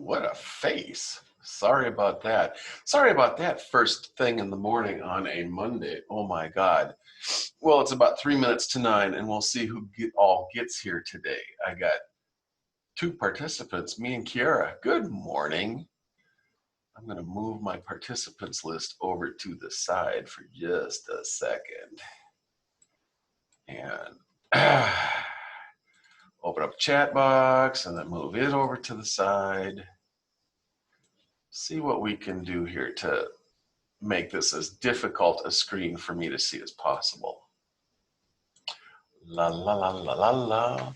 what a face. Sorry about that. Sorry about that first thing in the morning on a Monday. Oh my God. Well, it's about 3 minutes to 9 and we'll see who all gets here today. I got 2 participants, me and Kiara. Good morning. I'm going to move my participants list over to the side for just a second. And open up chat box and then move it over to the side. See what we can do here to make this as difficult a screen for me to see as possible. La la la la la la.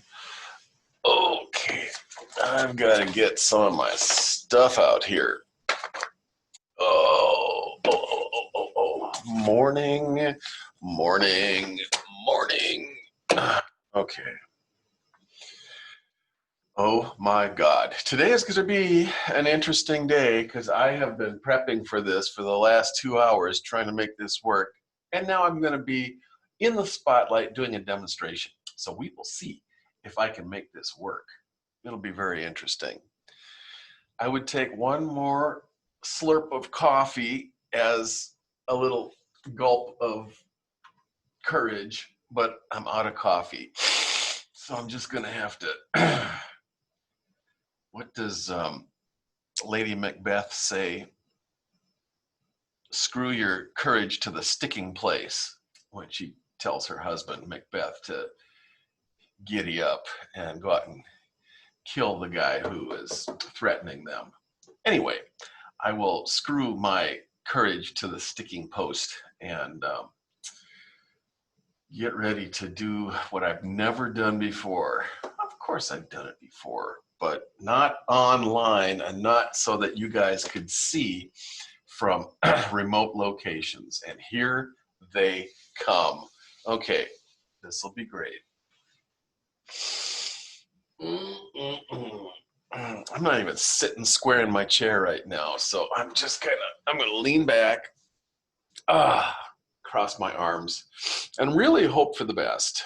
Okay, I've got to get some of my stuff out here. Oh. Morning. Okay. Oh my God. Today is going to be an interesting day because I have been prepping for this for the last 2 hours trying to make this work. And now I'm going to be in the spotlight doing a demonstration. So we will see if I can make this work. It'll be very interesting. I would take one more slurp of coffee as a little gulp of courage, but I'm out of coffee. So I'm just going to have to... What does Lady Macbeth say? Screw your courage to the sticking place, when she tells her husband, Macbeth, to giddy up and go out and kill the guy who is threatening them. Anyway, I will screw my courage to the sticking post and get ready to do what I've never done before. Of course I've done it before, but not online and not so that you guys could see from remote locations. And here they come. Okay, this will be great. I'm not even sitting square in my chair right now, so I'm just I'm gonna lean back, cross my arms, and really hope for the best.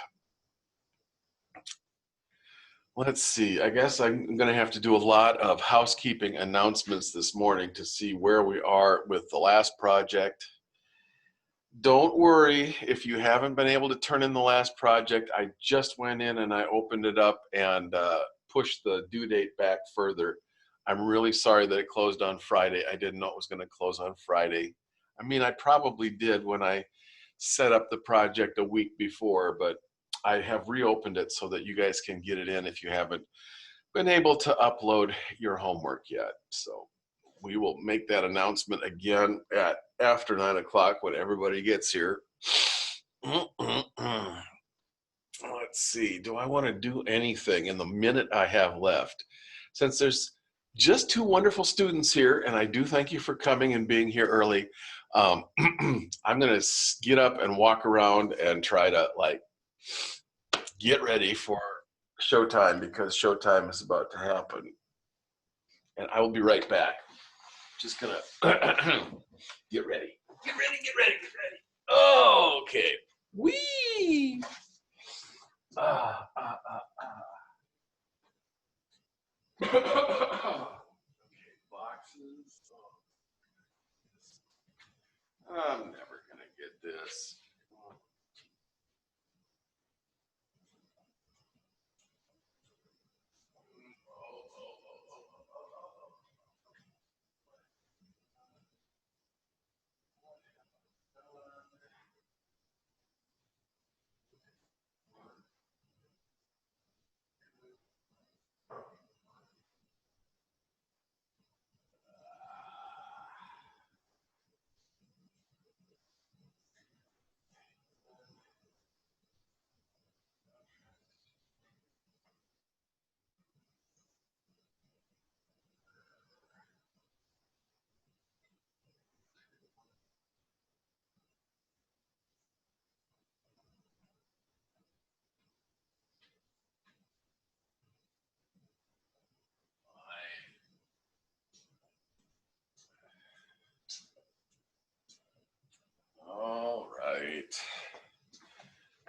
Let's see, I guess I'm gonna have to do a lot of housekeeping announcements this morning to see where we are with the last project. Don't worry if you haven't been able to turn in the last project. I just went in and I opened it up and pushed the due date back further. I'm really sorry that it closed on Friday. I didn't know it was gonna close on Friday. I mean, I probably did when I set up the project a week before, but I have reopened it so that you guys can get it in if you haven't been able to upload your homework yet. So we will make that announcement again at after 9 o'clock when everybody gets here. Let's see, do I want to do anything in the minute I have left? Since there's just 2 wonderful students here, and I do thank you for coming and being here early, I'm going to get up and walk around and try to get ready for showtime because showtime is about to happen. And I will be right back. Just gonna get ready. Get ready. Oh, okay. Whee! Okay, boxes. I'm never gonna get this. All right.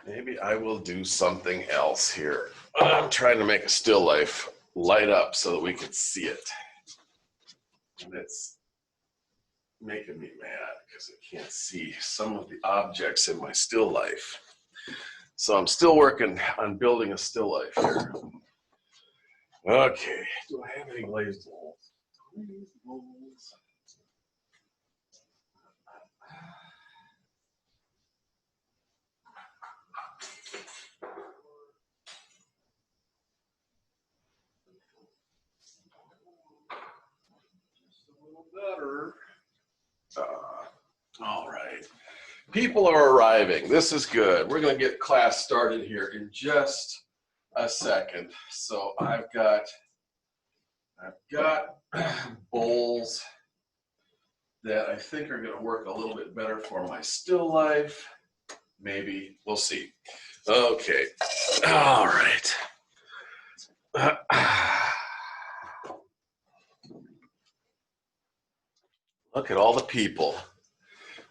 Maybe I will do something else here. I'm trying to make a still life light up so that we can see it. And it's making me mad because I can't see some of the objects in my still life. So I'm still working on building a still life here. Okay, do I have any glazed bowls? Glazed bowls. Just a little better. All right. People are arriving. This is good. We're going to get class started here in just a second. So I've got bowls that I think are going to work a little bit better for my still life. Maybe. We'll see. Okay. All right. Look at all the people.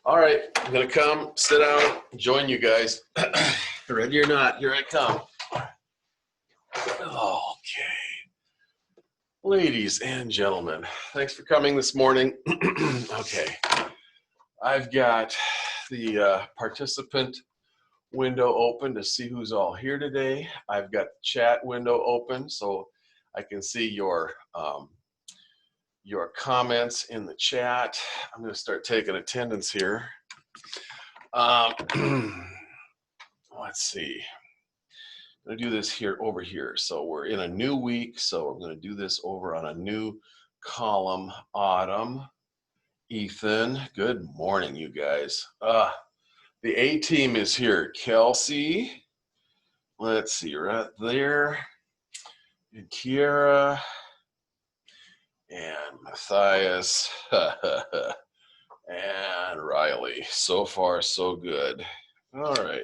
All right. I'm going to come, sit down, join you guys. Ready or not, here I come. Okay. Ladies and gentlemen, thanks for coming this morning. Okay. I've got the participant window open to see who's all here today. I've got the chat window open so I can see your comments in the chat. I'm going to start taking attendance here. Let's see. I'm going to do this here over here. So we're in a new week, so we're going to do this over on a new column. Autumn, Ethan, good morning, you guys. The A team is here. Kelsey, let's see, right there. And Kiera and Matthias and Riley. So far, so good. All right.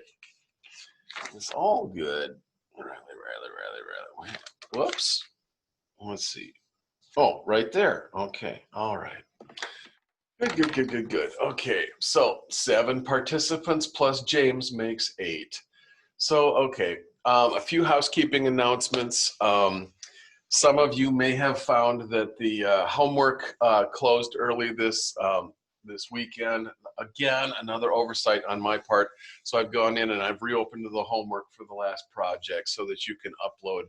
It's all good. Riley. Whoops. Let's see. Oh, right there. Okay. All right. Good. Okay. So 7 participants plus James makes 8. So, okay. A few housekeeping announcements. Some of you may have found that the homework closed early this weekend. Again, another oversight on my part. So I've gone in and I've reopened the homework for the last project so that you can upload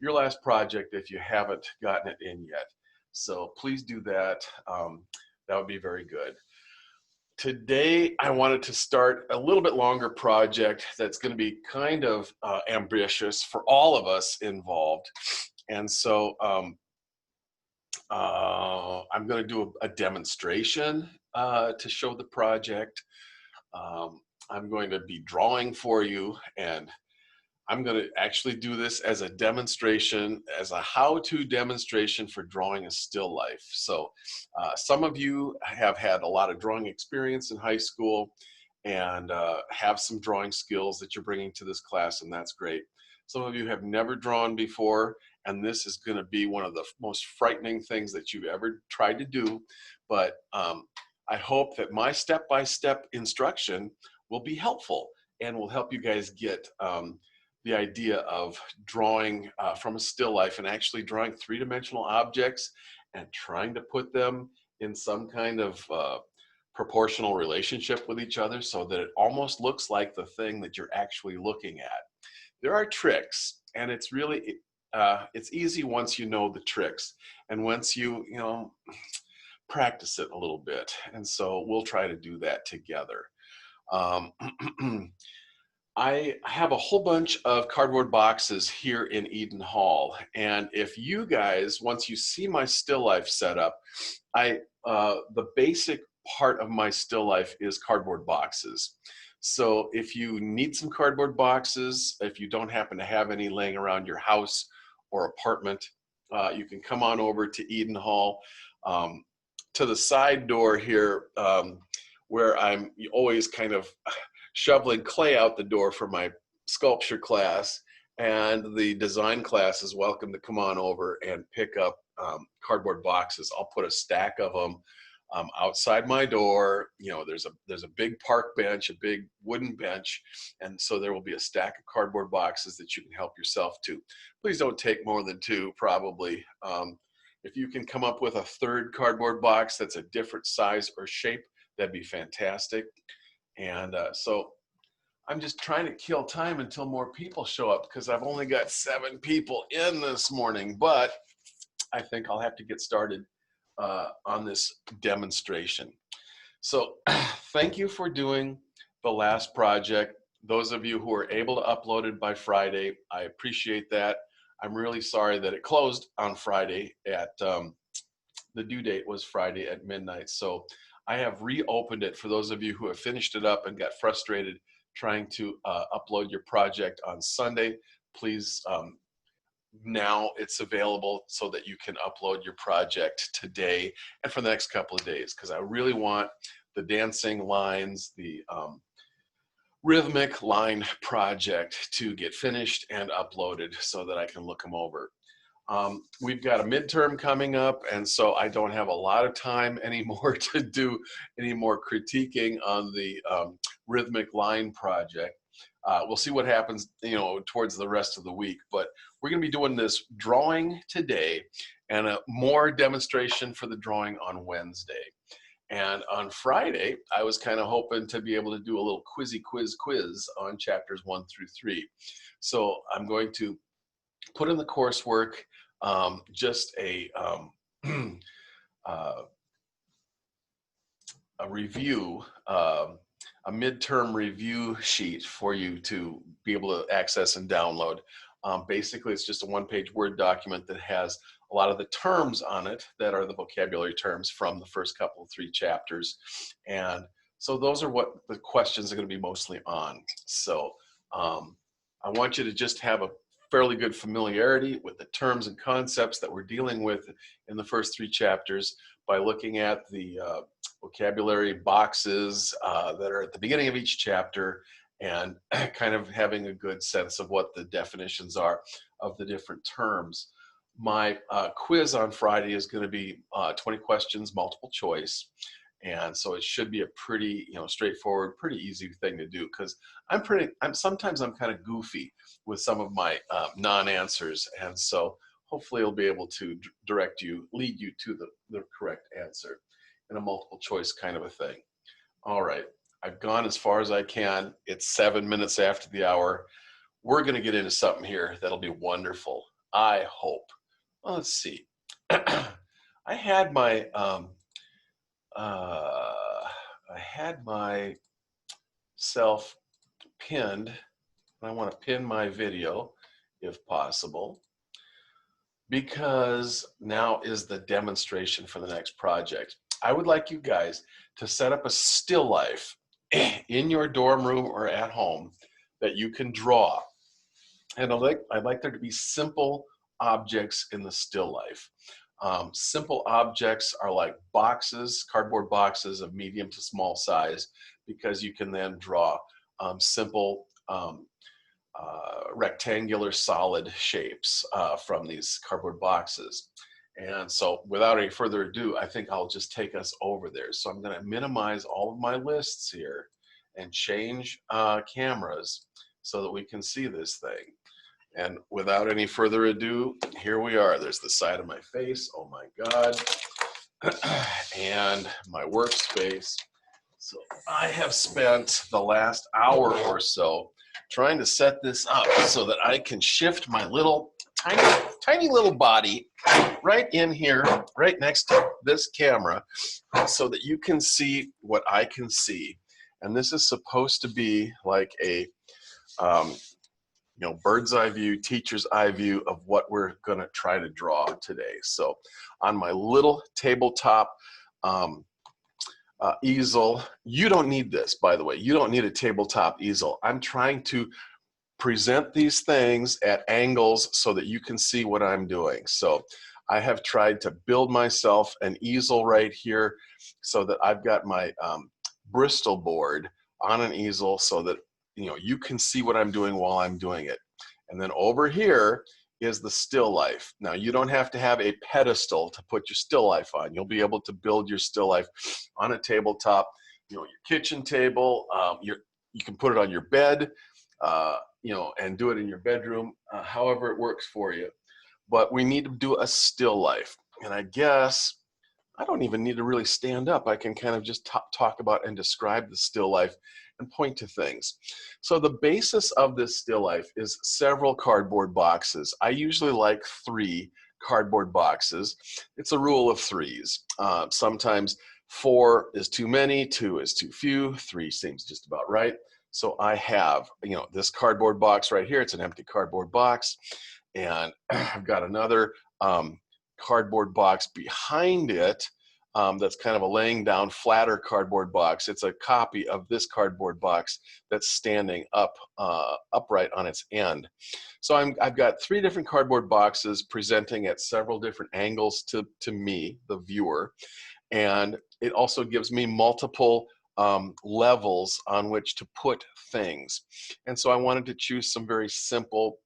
your last project if you haven't gotten it in yet. So please do that. That would be very good. Today, I wanted to start a little bit longer project that's going to be kind of ambitious for all of us involved. And so I'm going to do a demonstration to show the project. I'm going to be drawing for you, and I'm going to actually do this as a demonstration, as a how-to demonstration for drawing a still life. So some of you have had a lot of drawing experience in high school and have some drawing skills that you're bringing to this class, and that's great. Some of you have never drawn before, and this is going to be one of the most frightening things that you've ever tried to do. But I hope that my step-by-step instruction will be helpful and will help you guys get the idea of drawing from a still life and actually drawing 3-dimensional objects and trying to put them in some kind of proportional relationship with each other so that it almost looks like the thing that you're actually looking at. There are tricks, and it's really, it's easy once you know the tricks and once you practice it a little bit. And so we'll try to do that together. I have a whole bunch of cardboard boxes here in Eden Hall. And if you guys, once you see my still life setup, the basic part of my still life is cardboard boxes. So if you need some cardboard boxes, if you don't happen to have any laying around your house or apartment, you can come on over to Eden Hall. To the side door here, where I'm always kind of shoveling clay out the door for my sculpture class, and the design class is welcome to come on over and pick up cardboard boxes. I'll put a stack of them outside my door. There's a big park bench, a big wooden bench, and so there will be a stack of cardboard boxes that you can help yourself to. Please don't take more than 2, probably. If you can come up with a third cardboard box that's a different size or shape, that'd be fantastic. And so I'm just trying to kill time until more people show up because I've only got 7 people in this morning, but I think I'll have to get started on this demonstration. So thank you for doing the last project. Those of you who are able to upload it by Friday, I appreciate that. I'm really sorry that it closed on Friday at, the due date was Friday at midnight. So I have reopened it for those of you who have finished it up and got frustrated trying to upload your project on Sunday. Please, now it's available so that you can upload your project today and for the next couple of days, because I really want the dancing lines, the rhythmic line project to get finished and uploaded so that I can look them over. We've got a midterm coming up, and so I don't have a lot of time anymore to do any more critiquing on the rhythmic line project. We'll see what happens, towards the rest of the week, but we're going to be doing this drawing today and a more demonstration for the drawing on Wednesday. And on Friday, I was kind of hoping to be able to do a little quizzy quiz on chapters 1 through 3. So I'm going to put in the coursework just a review, a midterm review sheet for you to be able to access and download. Basically, it's just a 1-page Word document that has a lot of the terms on it that are the vocabulary terms from the first 3 chapters. And so those are what the questions are going to be mostly on. So I want you to just have a fairly good familiarity with the terms and concepts that we're dealing with in the first 3 chapters by looking at the vocabulary boxes that are at the beginning of each chapter and kind of having a good sense of what the definitions are of the different terms. My quiz on Friday is going to be 20 questions, multiple choice. And so it should be a pretty, straightforward, pretty easy thing to do, because sometimes I'm kind of goofy with some of my non-answers. And so hopefully it'll be able to lead you to the correct answer in a multiple choice kind of a thing. All right, I've gone as far as I can. It's 7 minutes after the hour. We're going to get into something here that'll be wonderful, I hope. Well, let's see. I had myself pinned. I want to pin my video if possible, because now is the demonstration for the next project. I would like you guys to set up a still life in your dorm room or at home that you can draw. And I'd like there to be simple objects in the still life. Simple objects are like boxes, cardboard boxes of medium to small size, because you can then draw simple rectangular solid shapes from these cardboard boxes. And so without any further ado, I think I'll just take us over there. So I'm going to minimize all of my lists here and change cameras so that we can see this thing. And without any further ado, here we are. There's the side of my face. Oh my God. And my workspace. So I have spent the last hour or so trying to set this up so that I can shift my little tiny little body right in here, right next to this camera, so that you can see what I can see. And this is supposed to be like a bird's eye view, teacher's eye view of what we're going to try to draw today. So on my little tabletop easel, you don't need this, by the way. You don't need a tabletop easel. I'm trying to present these things at angles so that you can see what I'm doing. So I have tried to build myself an easel right here so that I've got my Bristol board on an easel so that you can see what I'm doing while I'm doing it. And then over here is the still life. Now you don't have to have a pedestal to put your still life on. You'll be able to build your still life on a tabletop, your kitchen table. You can put it on your bed, and do it in your bedroom, however it works for you. But we need to do a still life. And I guess I don't even need to really stand up. I can kind of just talk about and describe the still life and point to things. So the basis of this still life is several cardboard boxes. I usually like 3 cardboard boxes. It's a rule of 3s. Sometimes 4 is too many, 2 is too few, 3 seems just about right. So I have, this cardboard box right here. It's an empty cardboard box. And I've got another cardboard box behind it that's kind of a laying down flatter cardboard box. It's a copy of this cardboard box that's standing up upright on its end. So I've got 3 different cardboard boxes presenting at several different angles to me, the viewer, and it also gives me multiple levels on which to put things. And so I wanted to choose some very simple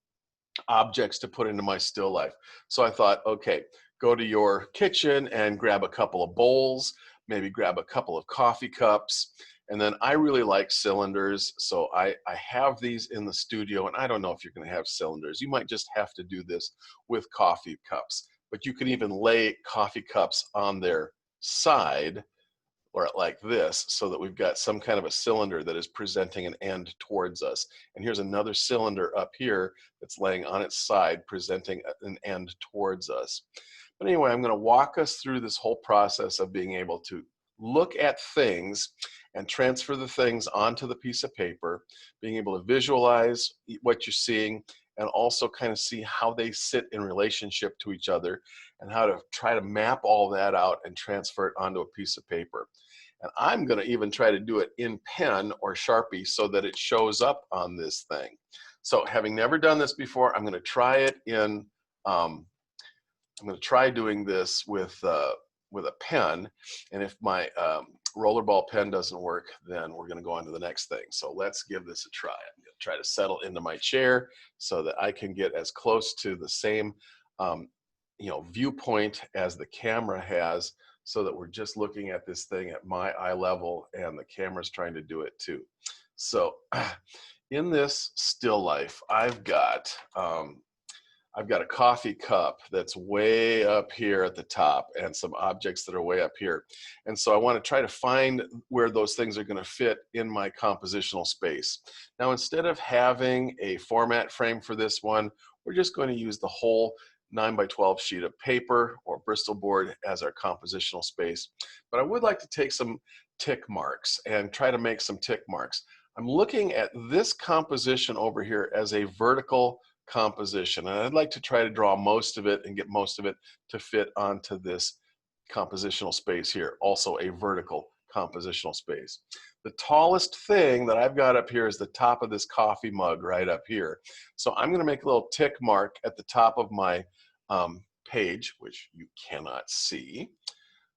objects to put into my still life. So I thought, okay, go to your kitchen and grab a couple of bowls, maybe grab a couple of coffee cups. And then I really like cylinders. So I have these in the studio, and I don't know if you're going to have cylinders. You might just have to do this with coffee cups, but you can even lay coffee cups on their side or like this, so that we've got some kind of a cylinder that is presenting an end towards us. And here's another cylinder up here that's laying on its side, presenting an end towards us. But anyway, I'm going to walk us through this whole process of being able to look at things and transfer the things onto the piece of paper, being able to visualize what you're seeing, and also kind of see how they sit in relationship to each other, and how to try to map all that out and transfer it onto a piece of paper. And I'm going to even try to do it in pen or Sharpie so that it shows up on this thing. So having never done this before, I'm going to try it in, I'm going to try doing this with a pen. And if my rollerball pen doesn't work, then we're going to go on to the next thing. So let's give this a try. I'm going to try to settle into my chair so that I can get as close to the same viewpoint as the camera has, so that we're just looking at this thing at my eye level, and the camera's trying to do it too. So in this still life, I've got a coffee cup that's way up here at the top, and some objects that are way up here. And so I want to try to find where those things are going to fit in my compositional space. Now, instead of having a format frame for this one, we're just going to use the whole 9x12 sheet of paper or Bristol board as our compositional space. But I would like to take some tick marks and try to make some tick marks. I'm looking at this composition over here as a vertical composition, and I'd like to try to draw most of it and get most of it to fit onto this compositional space here, also a vertical compositional space. The tallest thing that I've got up here is the top of this coffee mug right up here. So I'm going to make a little tick mark at the top of my page, which you cannot see.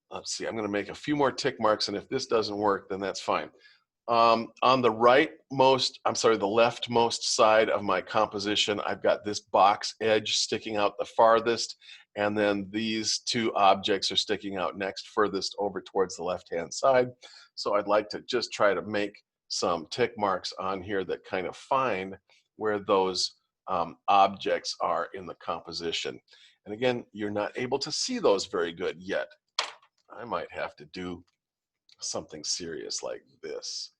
Let's see, I'm going to make a few more tick marks, and if this doesn't work, then that's fine. On the leftmost side of my composition, I've got this box edge sticking out the farthest, and then these 2 objects are sticking out next furthest over towards the left-hand side. So I'd like to just try to make some tick marks on here that kind of find where those objects are in the composition. And again, you're not able to see those very good yet. I might have to do something serious like this.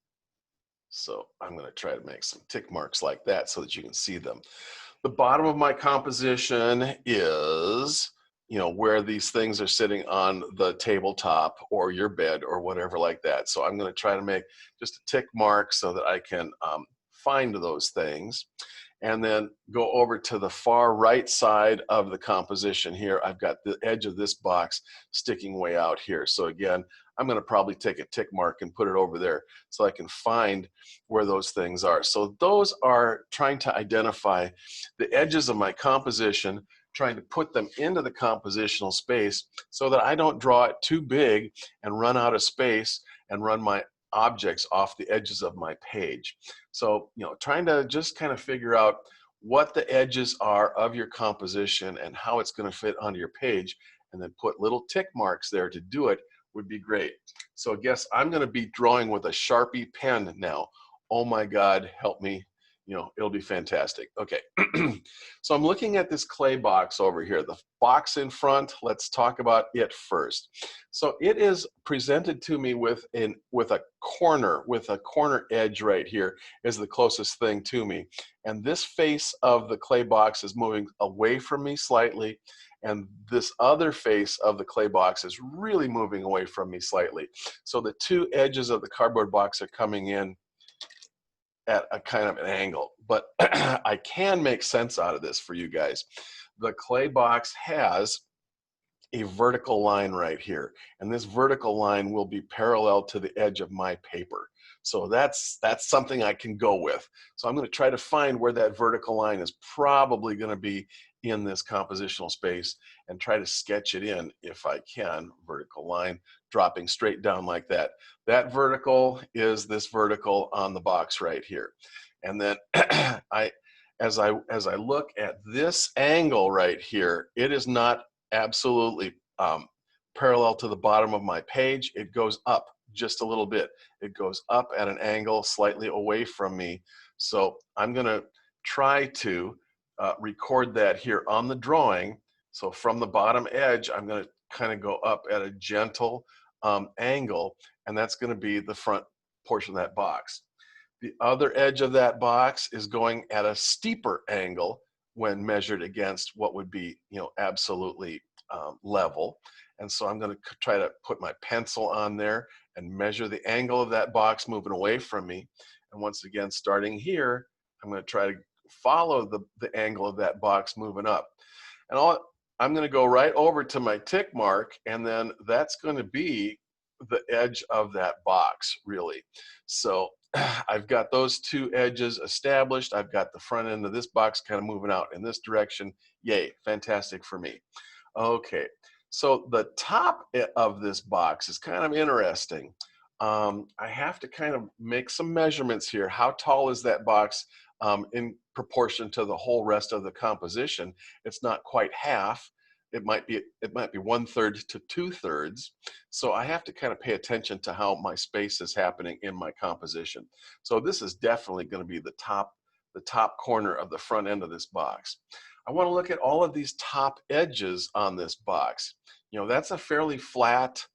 So I'm going to try to make some tick marks like that so that you can see them. The bottom of my composition is, where these things are sitting on the tabletop or your bed or whatever like that. So I'm going to try to make just a tick mark so that I can find those things. And then go over to the far right side of the composition here. I've got the edge of this box sticking way out here. So again, I'm going to probably take a tick mark and put it over there so I can find where those things are. So those are trying to identify the edges of my composition, trying to put them into the compositional space so that I don't draw it too big and run out of space and run my objects off the edges of my page. So, trying to just kind of figure out what the edges are of your composition and how it's going to fit onto your page, and then put little tick marks there to do it would be great. So I guess I'm going to be drawing with a Sharpie pen now. Oh my God, help me. you know, it'll be fantastic. Okay, so I'm looking at this clay box over here. The box in front, let's talk about it first. So it is presented to me with a corner edge right here is the closest thing to me. And this face of the clay box is moving away from me slightly, and this other face of the clay box is really moving away from me slightly. So the two edges of the cardboard box are coming in at a kind of an angle, but I can make sense out of this for you guys. The clay box has a vertical line right here, and this vertical line will be parallel to the edge of my paper. So that's something I can go with. So I'm going to try to find where that vertical line is probably going to be in this compositional space and try to sketch it in if I can. Vertical line dropping straight down like that. That vertical is this vertical on the box right here. And then as I look at this angle right here, it is not absolutely parallel to the bottom of my page. It goes up just a little bit. It goes up at an angle slightly away from me. So I'm going to try to record that here on the drawing. So from the bottom edge, I'm going to kind of go up at a gentle angle, and that's going to be the front portion of that box. The other edge of that box is going at a steeper angle when measured against what would be, you know, absolutely level. And so I'm going to try to put my pencil on there and measure the angle of that box moving away from me. And once again, starting here, I'm going to try to follow the angle of that box moving up. And I'm going to go right over to my tick mark, and then that's going to be the edge of that box, really. So I've got those two edges established. I've got the front end of this box kind of moving out in this direction. Yay, fantastic for me. Okay, so the top of this box is kind of interesting. I have to kind of make some measurements here. How tall is that box in proportion to the whole rest of the composition? It's not quite half. It might be 1/3 to 2/3. So I have to kind of pay attention to how my space is happening in my composition. So this is definitely going to be the top corner of the front end of this box. I want to look at all of these top edges on this box. You know, that's a fairly flat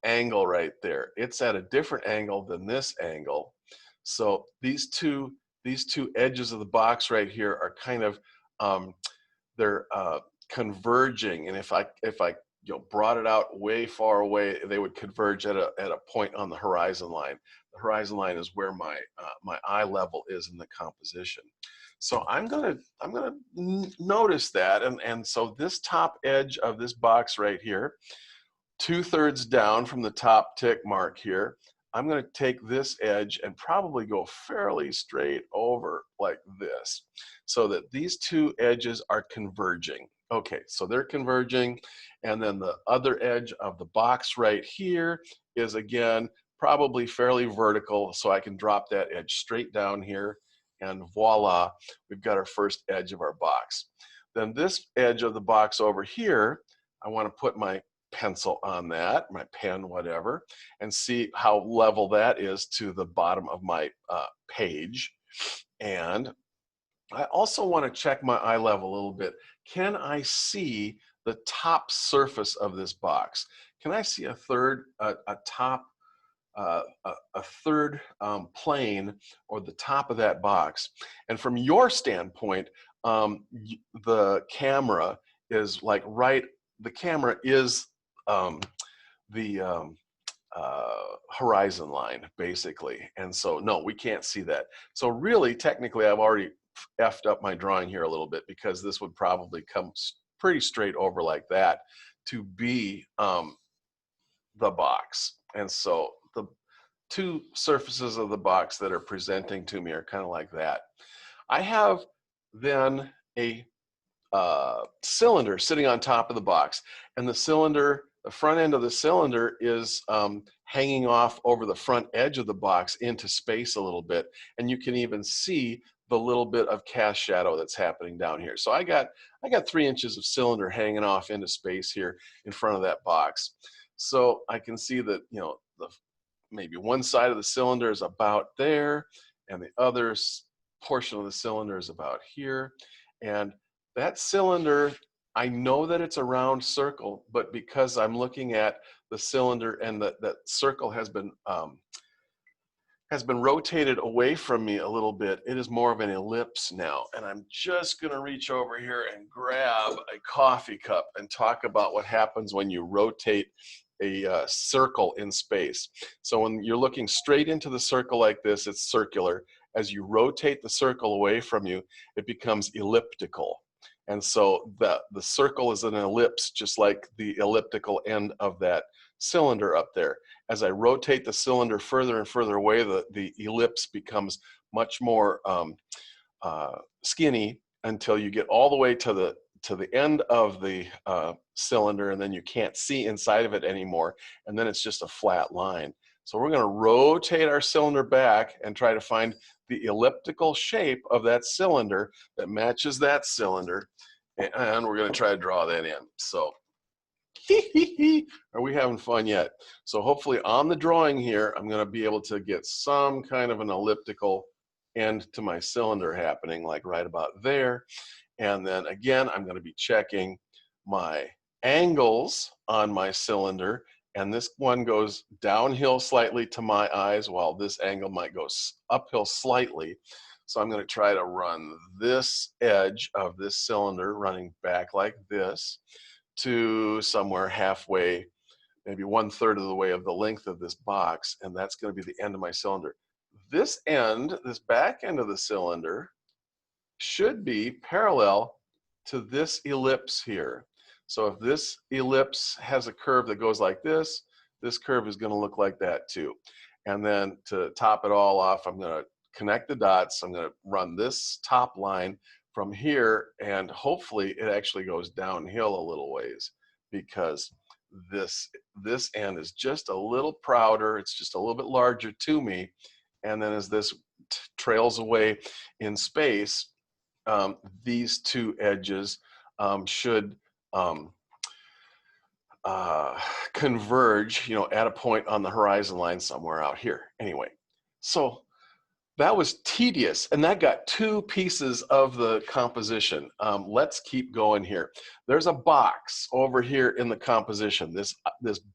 angle right there. It's at a different angle than this angle. So these two edges of the box right here are kind of they're converging, and if I you know, brought it out way far away, they would converge at a point on the horizon line. The horizon line is where my my eye level is in the composition. So I'm gonna notice that, and so this top edge of this box right here, 2/3 down from the top tick mark here, I'm going to take this edge and probably go fairly straight over like this, so that these two edges are converging. Okay, so they're converging, and then the other edge of the box right here is again probably fairly vertical, so I can drop that edge straight down here, and voila, we've got our first edge of our box. Then this edge of the box over here, I want to put my pencil on that, my pen, whatever, and see how level that is to the bottom of my page. And I also want to check my eye level a little bit. Can I see the top surface of this box? Can I see a third plane, or the top of that box? And from your standpoint, the camera is like the camera is the horizon line, basically. And so, no, we can't see that. So really, technically, I've already effed up my drawing here a little bit, because this would probably come pretty straight over like that to be the box. And so the two surfaces of the box that are presenting to me are kind of like that. I have then a cylinder sitting on top of the box, and the front end of the cylinder is hanging off over the front edge of the box into space a little bit, and you can even see the little bit of cast shadow that's happening down here. So I got 3 inches of cylinder hanging off into space here in front of that box. So I can see that, you know, maybe one side of the cylinder is about there, and the other portion of the cylinder is about here. And that cylinder, I know that it's a round circle, but because I'm looking at the cylinder and that circle has been rotated away from me a little bit, it is more of an ellipse now. And I'm just gonna reach over here and grab a coffee cup and talk about what happens when you rotate a circle in space. So when you're looking straight into the circle like this, it's circular. As you rotate the circle away from you, it becomes elliptical. And so the circle is an ellipse, just like the elliptical end of that cylinder up there. As I rotate the cylinder further and further away, the ellipse becomes much more skinny until you get all the way to the end of the cylinder, and then you can't see inside of it anymore, and then it's just a flat line. So we're going to rotate our cylinder back and try to find the elliptical shape of that cylinder that matches that cylinder, and we're going to try to draw that in. So are we having fun yet? So hopefully on the drawing here, I'm going to be able to get some kind of an elliptical end to my cylinder happening, like right about there. And then again, I'm going to be checking my angles on my cylinder. And this one goes downhill slightly to my eyes, while this angle might go uphill slightly. So I'm going to try to run this edge of this cylinder running back like this to somewhere halfway, maybe 1/3 of the way of the length of this box, and that's going to be the end of my cylinder. This end, this back end of the cylinder, should be parallel to this ellipse here. So if this ellipse has a curve that goes like this curve is going to look like that too. And then to top it all off, I'm going to connect the dots. I'm going to run this top line from here, and hopefully it actually goes downhill a little ways, because this end is just a little prouder. It's just a little bit larger to me. And then as this trails away in space, these two edges should converge, at a point on the horizon line somewhere out here. Anyway, so that was tedious, and that got 2 pieces of the composition. Let's keep going here. There's a box over here in the composition, this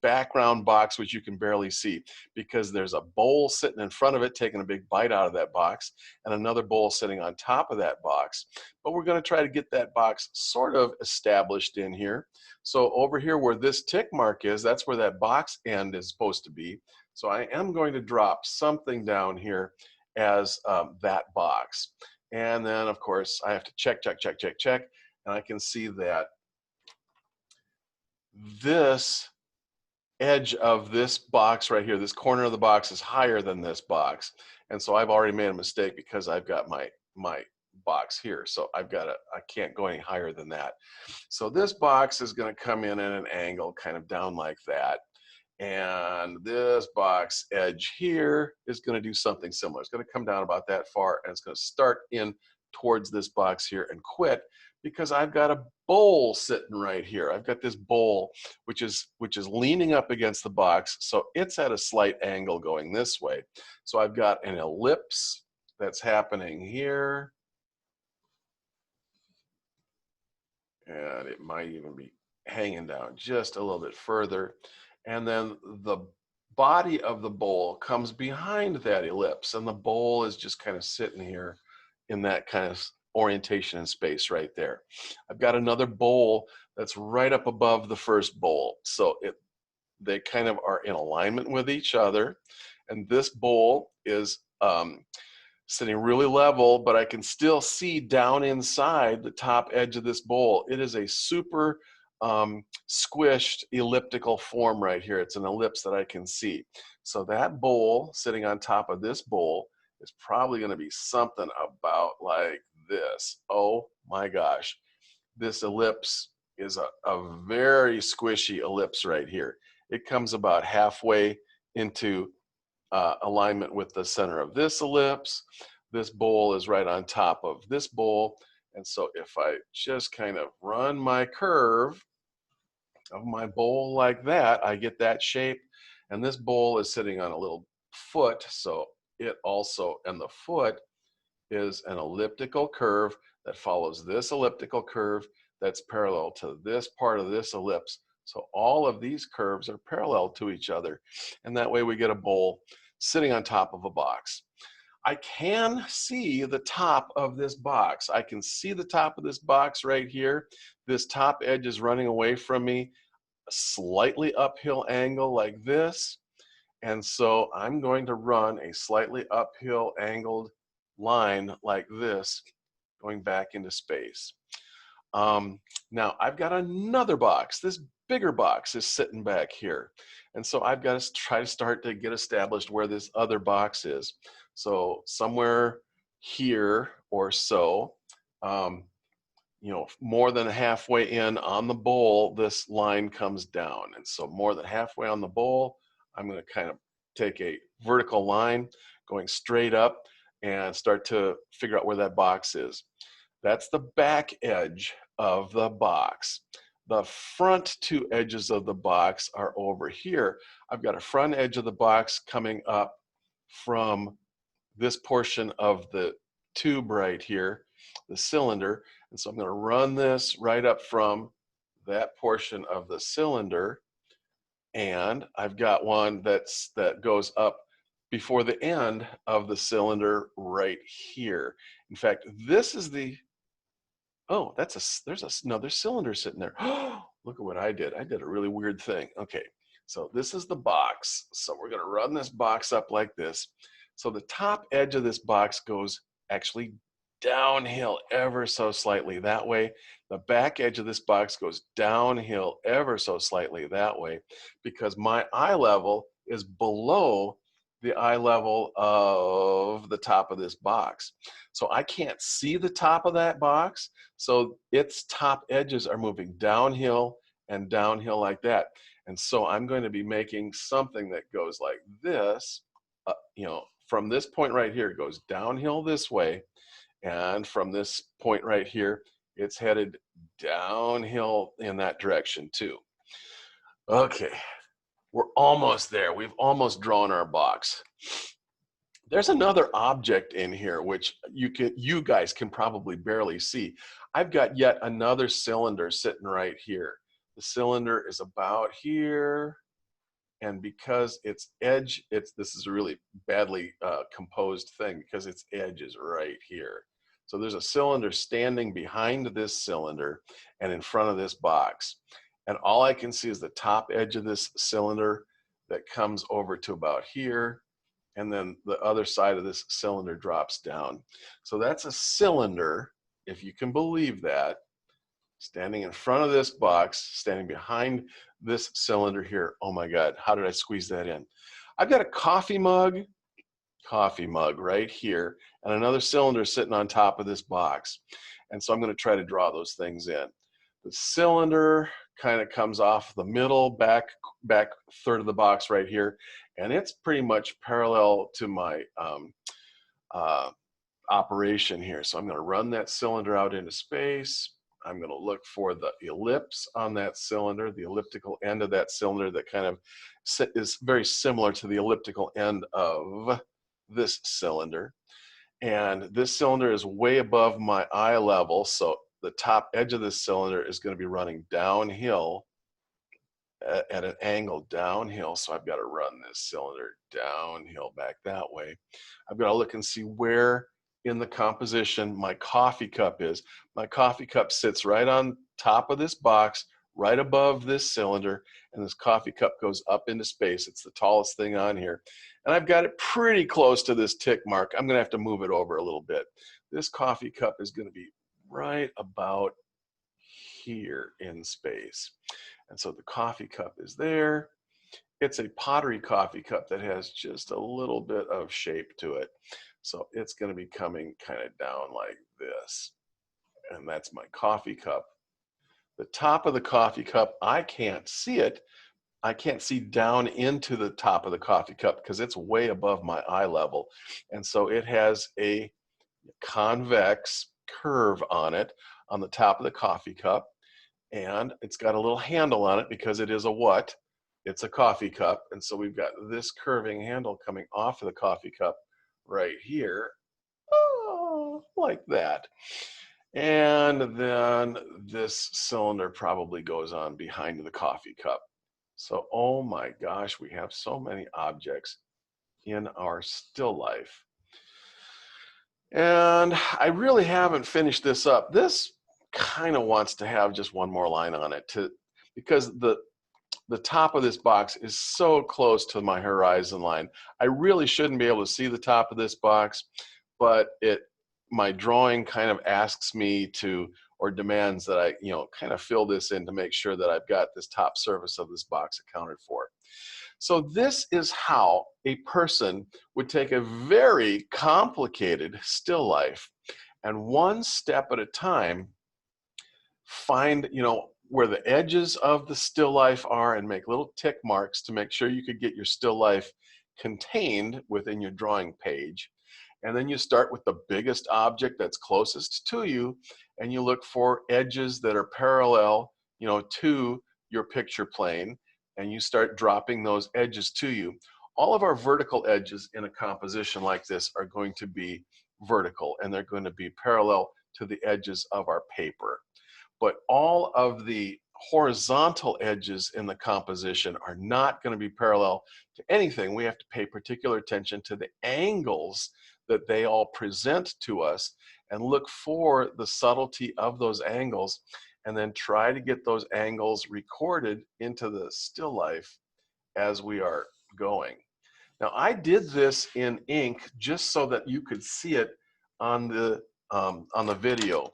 background box, which you can barely see because there's a bowl sitting in front of it taking a big bite out of that box, and another bowl sitting on top of that box. But we're going to try to get that box sort of established in here. So over here where this tick mark is, that's where that box end is supposed to be. So I am going to drop something down here as that box. And then of course I have to check, and I can see that this edge of this box right here, this corner of the box, is higher than this box. And so I've already made a mistake because I've got my box here. So I can't go any higher than that. So this box is going to come in at an angle kind of down like that. And this box edge here is going to do something similar. It's going to come down about that far, and it's going to start in towards this box here and quit, because I've got a bowl sitting right here. I've got this bowl which is leaning up against the box, so it's at a slight angle going this way. So I've got an ellipse that's happening here, and it might even be hanging down just a little bit further. And then the body of the bowl comes behind that ellipse, and the bowl is just kind of sitting here in that kind of orientation in space right there. I've got another bowl that's right up above the first bowl. So they kind of are in alignment with each other. And this bowl is sitting really level, but I can still see down inside the top edge of this bowl. It is a super squished elliptical form right here. It's an ellipse that I can see. So that bowl sitting on top of this bowl is probably going to be something about like this. Oh my gosh. This ellipse is a very squishy ellipse right here. It comes about halfway into alignment with the center of this ellipse. This bowl is right on top of this bowl. And so if I just kind of run my curve of my bowl like that, I get that shape. And this bowl is sitting on a little foot, so it also, and the foot is an elliptical curve that follows this elliptical curve that's parallel to this part of this ellipse. So all of these curves are parallel to each other. And that way we get a bowl sitting on top of a box. I can see the top of this box. I can see the top of this box right here. This top edge is running away from me, a slightly uphill angle like this. And so I'm going to run a slightly uphill angled line like this going back into space. Now I've got another box. This bigger box is sitting back here. And so I've got to try to start to get established where this other box is. So somewhere here or so, you know, more than halfway in on the bowl, this line comes down. And so more than halfway on the bowl, I'm going to kind of take a vertical line going straight up and start to figure out where that box is. That's the back edge of the box. The front two edges of the box are over here. I've got a front edge of the box coming up from this portion of the tube right here, the cylinder. And so I'm going to run this right up from that portion of the cylinder. And I've got one that goes up before the end of the right here. In fact, this is the, oh, there's another cylinder sitting there. Look at what I did. I did a really weird thing. Okay, so this is the box. So we're going to run this box up like this. So the top edge of this box goes actually downhill ever so slightly that way. The back edge of this box goes downhill ever so slightly that way, because my eye level is below the eye level of the top of this box. So I can't see the top of that box. So its top edges are moving downhill and downhill like that. And so I'm going to be making something that goes like this, you know, from this point right here, it goes downhill this way. And from this point right here, it's headed downhill in that direction too. Okay, we're almost there. We've almost drawn our box. There's another object in here which you guys can probably barely see. I've got yet another cylinder sitting right here. The cylinder is about here, and because its edge, this is a really badly composed thing because its edge is right here. So there's a cylinder standing behind this cylinder and in front of this box. And all I can see is the top edge of this cylinder that comes over to about here. And then the other side of this cylinder drops down. So that's a cylinder, if you can believe that, standing in front of this box, standing behind this cylinder here. Oh my God, how did I squeeze that in? I've got a coffee mug right here, and another cylinder sitting on top of this box. And so I'm going to try to draw those things in. The cylinder kind of comes off the middle back third of the box right here, and it's pretty much parallel to my operation here. So I'm going to run that cylinder out into space. I'm going to look for the ellipse on that cylinder, the elliptical end of that cylinder that kind of is very similar to the elliptical end of this cylinder. And this cylinder is way above my eye level, so the top edge of this cylinder is going to be running downhill at an angle downhill. So I've got to run this cylinder downhill back that way. I've got to look and see where in the composition my coffee cup is. My coffee cup sits right on top of this box, right above this cylinder, and this coffee cup goes up into space. It's the tallest thing on here. And I've got it pretty close to this tick mark. I'm going to have to move it over a little bit. This coffee cup is going to be right about here in space. And so the coffee cup is there. It's a pottery coffee cup that has just a little bit of shape to it. So it's going to be coming kind of down like this. And that's my coffee cup. The top of the coffee cup, I can't see it. I can't see down into the top of the coffee cup because it's way above my eye level. And so it has a convex curve on it on the top of the coffee cup. And it's got a little handle on it because it is a what? It's a coffee cup. And so we've got this curving handle coming off of the coffee cup right here. like that. And then this cylinder probably goes on behind the coffee cup. So, oh my gosh, we have so many objects in our still life. And I really haven't finished this up. This kind of wants to have just one more line on it because the top of this box is so close to my horizon line. I really shouldn't be able to see the top of this box, but my drawing kind of asks me to, or demands that I, kind of fill this in to make sure that I've got this top surface of this box accounted for. So this is how a person would take a very complicated still life and one step at a time find, where the edges of the still life are and make little tick marks to make sure you could get your still life contained within your drawing page. And then you start with the biggest object that's closest to you, and you look for edges that are parallel, to your picture plane, and you start dropping those edges to you. All of our vertical edges in a composition like this are going to be vertical, and they're going to be parallel to the edges of our paper. But all of the horizontal edges in the composition are not going to be parallel to anything. We have to pay particular attention to the angles that they all present to us and look for the subtlety of those angles, and then try to get those angles recorded into the still life as we are going. Now, I did this in ink just so that you could see it on the video.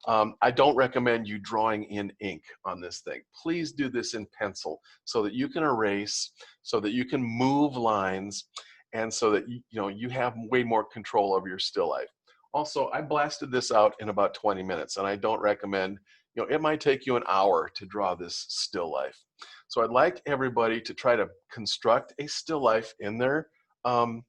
I don't recommend you drawing in ink on this thing. Please do this in pencil so that you can erase, so that you can move lines, and so that you have way more control over your still life. Also, I blasted this out in about 20 minutes, and I don't recommend, it might take you an hour to draw this still life. So I'd like everybody to try to construct a still life in their, at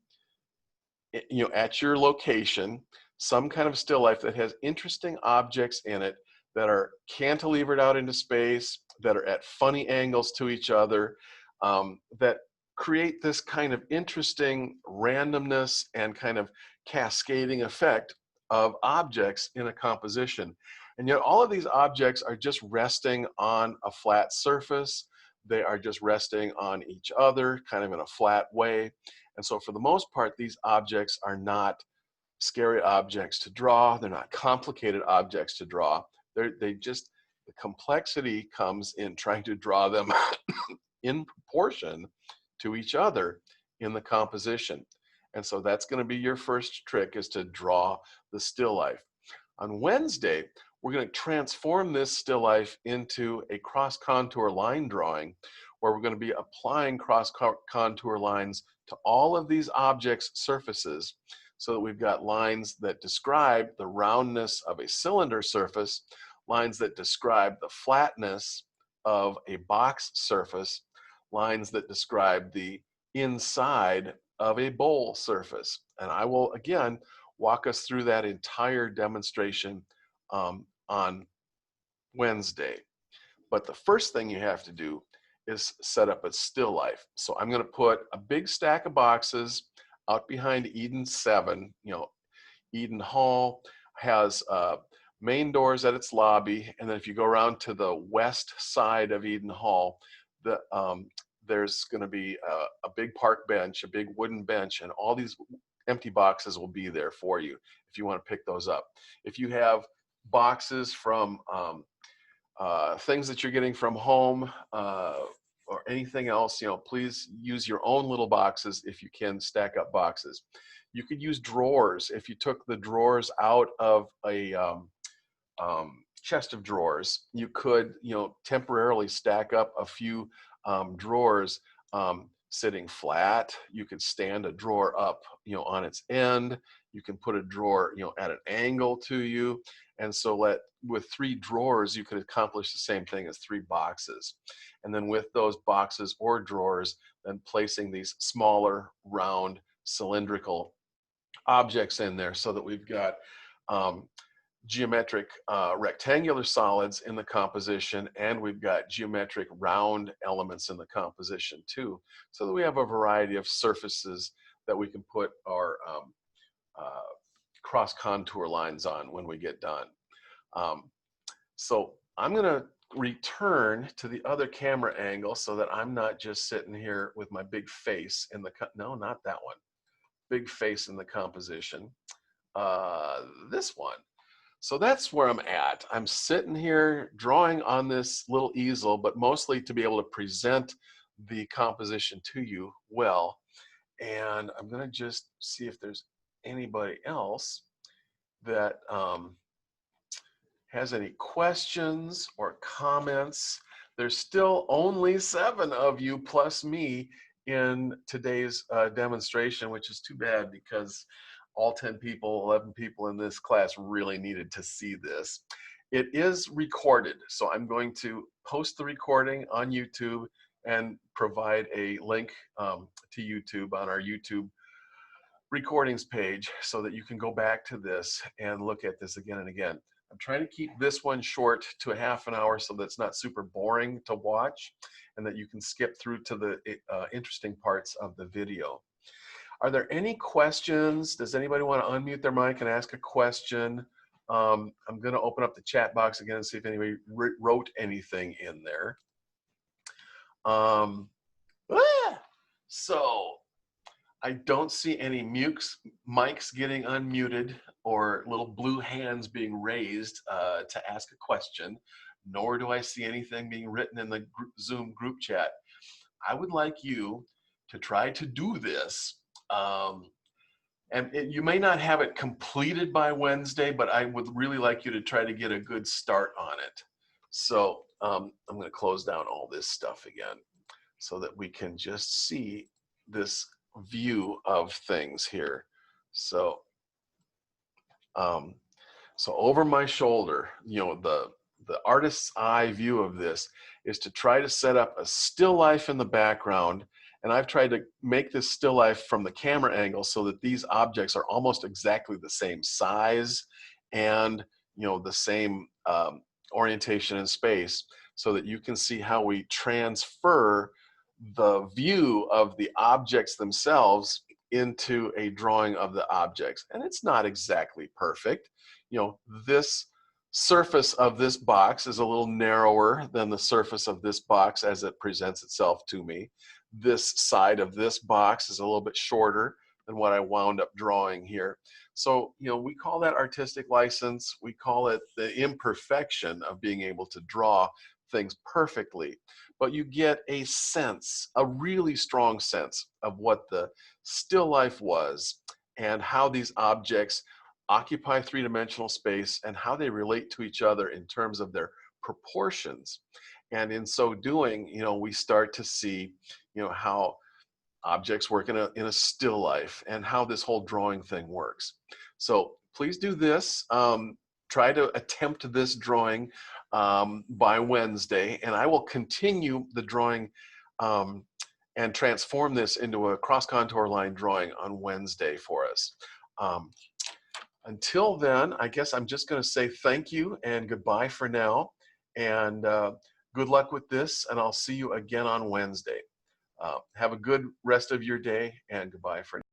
your location, some kind of still life that has interesting objects in it that are cantilevered out into space, that are at funny angles to each other, that create this kind of interesting randomness and kind of cascading effect of objects in a composition. And yet all of these objects are just resting on a flat surface. They are just resting on each other kind of in a flat way. And so for the most part, these objects are not scary objects to draw. They're not complicated objects to draw. The complexity comes in trying to draw them in proportion to each other in the composition. And so that's going to be your first trick, is to draw the still life. On Wednesday, we're going to transform this still life into a cross contour line drawing, where we're going to be applying cross contour lines to all of these objects' surfaces, so that we've got lines that describe the roundness of a cylinder surface, lines that describe the flatness of a box surface, lines that describe the inside of a bowl surface. And I will, again, walk us through that entire demonstration on Wednesday. But the first thing you have to do is set up a still life. So I'm going to put a big stack of boxes out behind Eden 7. Eden Hall has main doors at its lobby, and then if you go around to the west side of Eden Hall, there's going to be a big park bench, a big wooden bench, and all these empty boxes will be there for you if you want to pick those up. If you have boxes from things that you're getting from home, or anything else, please use your own little boxes if you can stack up boxes. You could use drawers. If you took the drawers out of a chest of drawers, you could, temporarily stack up a few drawers sitting flat. You could stand a drawer up, on its end. You can put a drawer, at an angle to you. And so with 3 drawers, you could accomplish the same thing as 3 boxes. And then with those boxes or drawers, then placing these smaller, round, cylindrical objects in there, so that we've got geometric rectangular solids in the composition, and we've got geometric round elements in the composition too, so that we have a variety of surfaces that we can put our cross contour lines on when we get done. So I'm going to return to the other camera angle so that I'm not just sitting here with my big face in the, no, not that one, big face in the composition, this one. So that's where I'm at. I'm sitting here drawing on this little easel, but mostly to be able to present the composition to you well. And I'm going to just see if there's anybody else that has any questions or comments. There's still only 7 of you plus me in today's demonstration, which is too bad because all 10 people, 11 people in this class really needed to see this. It is recorded, so I'm going to post the recording on YouTube and provide a link to YouTube on our YouTube recordings page so that you can go back to this and look at this again and again. I'm trying to keep this one short to a half an hour so that it's not super boring to watch and that you can skip through to the interesting parts of the video. Are there any questions? Does anybody want to unmute their mic and ask a question? I'm going to open up the chat box again and see if anybody wrote anything in there. So I don't see any mics getting unmuted or little blue hands being raised to ask a question, nor do I see anything being written in the Zoom group chat. I would like you to try to do this. You may not have it completed by Wednesday, but I would really like you to try to get a good start on it. So I'm going to close down all this stuff again so that we can just see this view of things here. So so over my shoulder, you know, the artist's eye view of this is to try to set up a still life in the background. And I've tried to make this still life from the camera angle so that these objects are almost exactly the same size and, you know, the same orientation in space, so that you can see how we transfer the view of the objects themselves into a drawing of the objects. And it's not exactly perfect. You know, this surface of this box is a little narrower than the surface of this box as it presents itself to me. This side of this box is a little bit shorter than what I wound up drawing here. So, you know, we call that artistic license. We call it the imperfection of being able to draw things perfectly. But you get a sense, a really strong sense of what the still life was and how these objects occupy three-dimensional space and how they relate to each other in terms of their proportions. And in so doing, you know, we start to see, you know, how objects work in a still life and how this whole drawing thing works. So please do this. Try to attempt this drawing by Wednesday, and I will continue the drawing and transform this into a cross contour line drawing on Wednesday for us. Until then, I guess I'm just going to say thank you and goodbye for now, and good luck with this, and I'll see you again on Wednesday. Have a good rest of your day, and goodbye for now.